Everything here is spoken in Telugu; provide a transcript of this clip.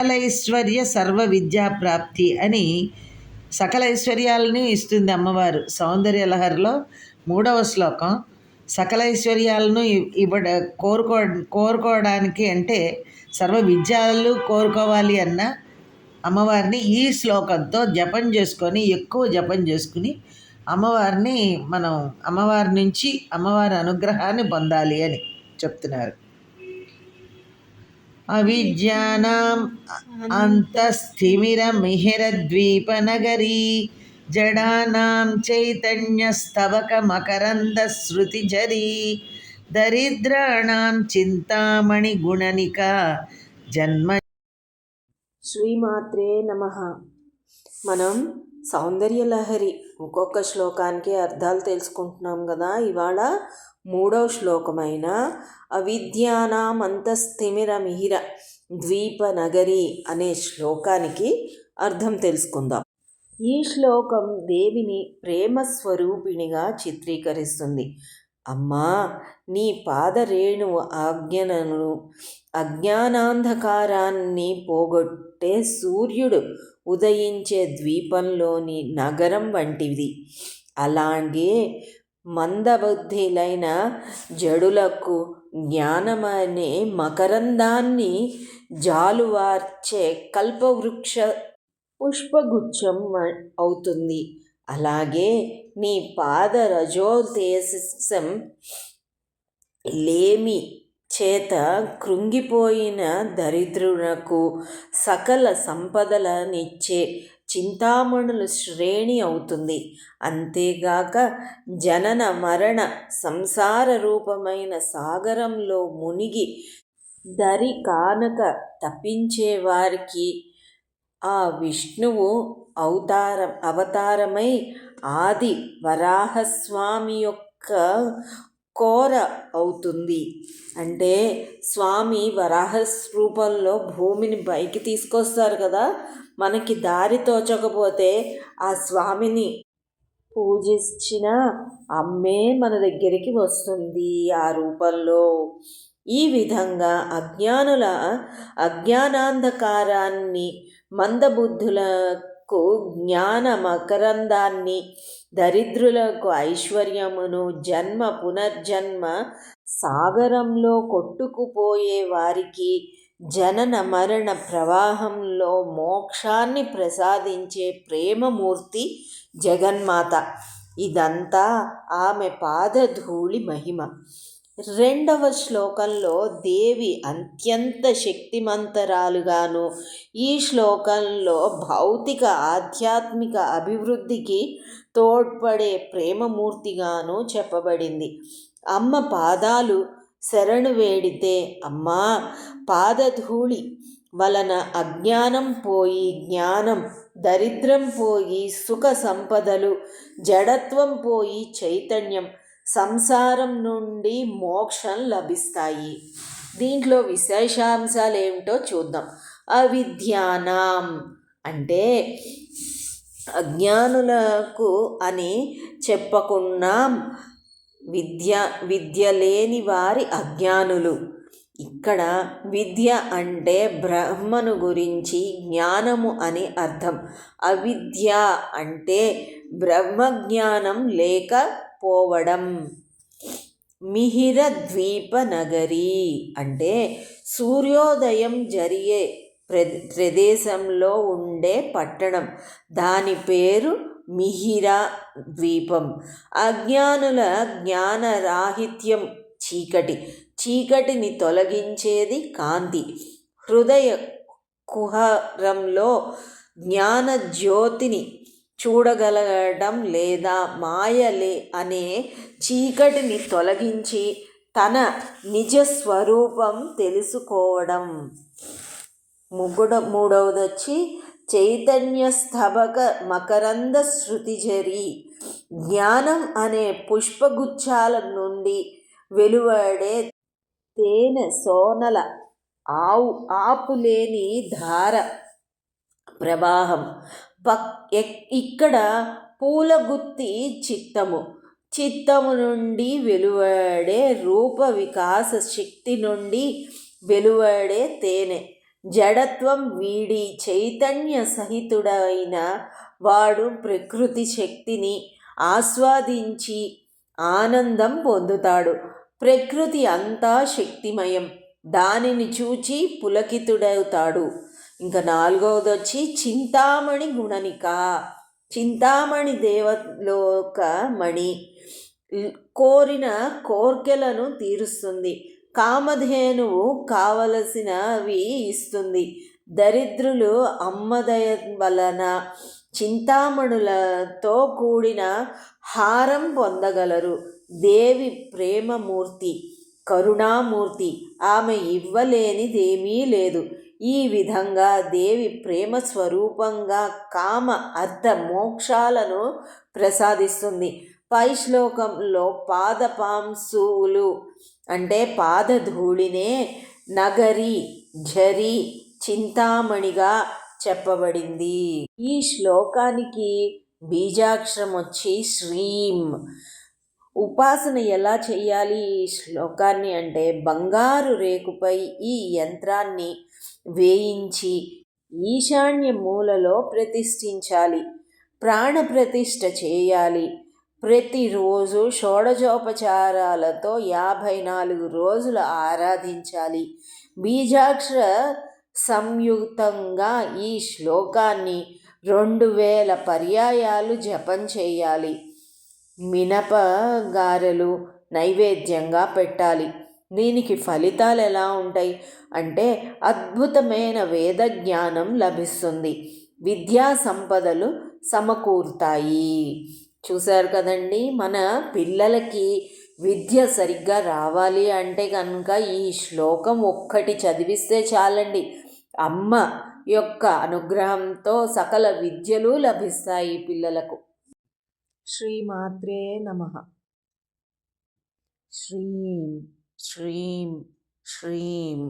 సకలైశ్వర్య సర్వ విద్యా ప్రాప్తి అని సకల ఐశ్వర్యాలని ఇస్తుంది అమ్మవారు. సౌందర్యలహరిలో 3వ శ్లోకం. సకల ఐశ్వర్యాలను కోరుకోవడానికి అంటే సర్వ విద్యాలు కోరుకోవాలి అన్న అమ్మవారిని ఈ శ్లోకంతో జపం చేసుకొని, ఎక్కువ జపం చేసుకుని అమ్మవారిని మనం అమ్మవారి నుంచి అమ్మవారి అనుగ్రహాన్ని పొందాలి అని చెప్తున్నారు. అవిద్యానాం అంతస్థిమిరమిహిరద్వీపనగరీ జడానాం చైతన్యస్తవకమకరందశ్రుతిఝరీ దరిద్రాణాం చింతామణి గుణనికా జన్మ. శ్రీమాత్రే నమః. మనం సౌందర్యలహరి ఒక్కొక్క శ్లోకానికి అర్థాలు తెలుసుకుంటున్నాం కదా. ఇవాళ 3వ శ్లోకమైన అవిద్యానాం అంతస్థిమిరమిహిర ద్వీపనగరి అనే శ్లోకానికి అర్థం తెలుసుకుందాం. ఈ శ్లోకం దేవిని ప్రేమ స్వరూపిణిగా చిత్రీకరిస్తుంది. అమ్మా, నీ పాదరేణువు ఆజ్ఞలను అజ్ఞానాంధకారాన్ని పోగొట్టే సూర్యుడు ఉదయించే ద్వీపంలోని నగరం వంటిది. అలాగే మందబుద్ధులైన జడులకు జ్ఞానమనే మకరందాన్ని జాలువార్చే కల్పవృక్ష పుష్పగుచ్చం అవుతుంది. అలాగే నీ పాద రజోతేజం లేమి చేత కృంగిపోయిన దరిద్రులకు సకల సంపదలనిచ్చే చింతామణుల శ్రేణి అవుతుంది. అంతేగాక జనన మరణ సంసార రూపమైన సాగరంలో మునిగి దరి కానక తప్పించేవారికి ఆ విష్ణువు అవతారమై ఆది వరాహస్వామి యొక్క కోర అవుతుంది. అంటే స్వామి వరాహ రూపంలో భూమిని పైకి తీసుకొస్తారు కదా. మనకి దారి తోచకపోతే ఆ స్వామిని పూజించిన అమ్మే మన దగ్గరికి వస్తుంది ఆ రూపంలో. ఈ విధంగా అజ్ఞానుల అజ్ఞానాంధకారాన్ని, మందబుద్ధులకు జ్ఞాన మకరందాన్ని, దరిద్రులకు ఐశ్వర్యమును, జన్మ పునర్జన్మ సాగరంలో కొట్టుకుపోయే వారికి జనన మరణ ప్రవాహంలో మోక్షాన్ని ప్రసాదించే ప్రేమమూర్తి జగన్మాత. ఇదంతా ఆమె పాదధూళి మహిమ. 2వ శ్లోకంలో దేవి అత్యంత శక్తిమంతరాలుగాను, ఈ శ్లోకంలో భౌతిక ఆధ్యాత్మిక అభివృద్ధికి తోడ్పడే ప్రేమమూర్తిగాను చెప్పబడింది. అమ్మ పాదాలు శరణు వేడితే, అమ్మా పాదధూళి వలన అజ్ఞానం పోయి జ్ఞానం, దరిద్రం పోయి సుఖ సంపదలు, జడత్వం పోయి చైతన్యం, సంసారం నుండి మోక్షం లభిస్తాయి. దీంట్లో విశేషాంశాలు ఏమిటో చూద్దాం. అవిద్యానాం అంటే అజ్ఞానులకు అని చెప్పకున్నాం. విద్య లేని వారి అజ్ఞానులు. ఇక్కడ విద్య అంటే బ్రహ్మను గురించి జ్ఞానము అని అర్థం. అవిద్య అంటే బ్రహ్మజ్ఞానం లేకపోవడం. మిహిర ద్వీపనగరి అంటే సూర్యోదయం జరిగే ప్రదేశంలో ఉండే పట్టణం. దాని పేరు మిహిర ద్వీపం. అజ్ఞానుల జ్ఞానరాహిత్యం చీకటిని తొలగించేది కాంతి. హృదయ కుహరంలో జ్ఞాన జ్యోతిని చూడగలగడం లేదా మాయలే అనే చీకటిని తొలగించి తన నిజ స్వరూపం తెలుసుకోవడం. మూడవదొచ్చి చైతన్య స్తబక మకరంద శృతిఝరీ. జ్ఞానం అనే పుష్పగుచ్చాల నుండి వెలువడే తేనె సోనల ఆపులేని ధార ప్రవాహం. ఇక్కడ పూలగుత్తి చిత్తము నుండి వెలువడే రూప వికాస శక్తి నుండి వెలువడే తేనె. జడత్వం వీడి చైతన్య సహితుడైన వాడు ప్రకృతి శక్తిని ఆస్వాదించి ఆనందం పొందుతాడు. ప్రకృతి అంతా శక్తిమయం, దానిని చూచి పులకితుడవుతాడు. ఇంకా 4వది వచ్చి చింతామణి గుణనిక. చింతామణి దేవలోక మణి, కోరిన కోర్కెలను తీరుస్తుంది. కామధేనువు కావలసినవి ఇస్తుంది. దరిద్రులు అమ్మదయ వలన చింతామణులతో కూడిన హారం పొందగలరు. దేవి ప్రేమమూర్తి, కరుణామూర్తి, ఆమె ఇవ్వలేనిదేమీ లేదు. ఈ విధంగా దేవి ప్రేమ స్వరూపంగా కామ అర్థ మోక్షాలను ప్రసాదిస్తుంది. పై శ్లోకంలో పాదపాంసువులు అంటే పాదధూళినే నగరి, ఝరి, చింతామణిగా చెప్పబడింది. ఈ శ్లోకానికి బీజాక్షరం వచ్చి శ్రీం. ఉపాసన ఎలా చేయాలి ఈ శ్లోకాన్ని అంటే, బంగారు రేకుపై ఈ యంత్రాన్ని వేయించి ఈశాన్య మూలలో ప్రతిష్ఠించాలి. ప్రాణప్రతిష్ఠ చేయాలి. ప్రతిరోజు షోడశోపచారాలతో 54 రోజులు ఆరాధించాలి. బీజాక్షర సంయుక్తంగా ఈ శ్లోకాన్ని 2000 పర్యాయాలు జపం చేయాలి. మినపగారెలు నైవేద్యంగా పెట్టాలి. దీనికి ఫలితాలు ఎలా ఉంటాయి అంటే, అద్భుతమైన వేద జ్ఞానం లభిస్తుంది, విద్యా సంపదలు సమకూరుతాయి. చూశారు కదండి, మన పిల్లలకి విద్య సరిగ్గా రావాలి అంటే కనుక ఈ శ్లోకం ఒక్కటి చదివిస్తే చాలండి. అమ్మ యొక్క అనుగ్రహంతో సకల విద్యలు లభిస్తాయి పిల్లలకు. శ్రీమాత్రే నమః. శ్రీం శ్రీం శ్రీం.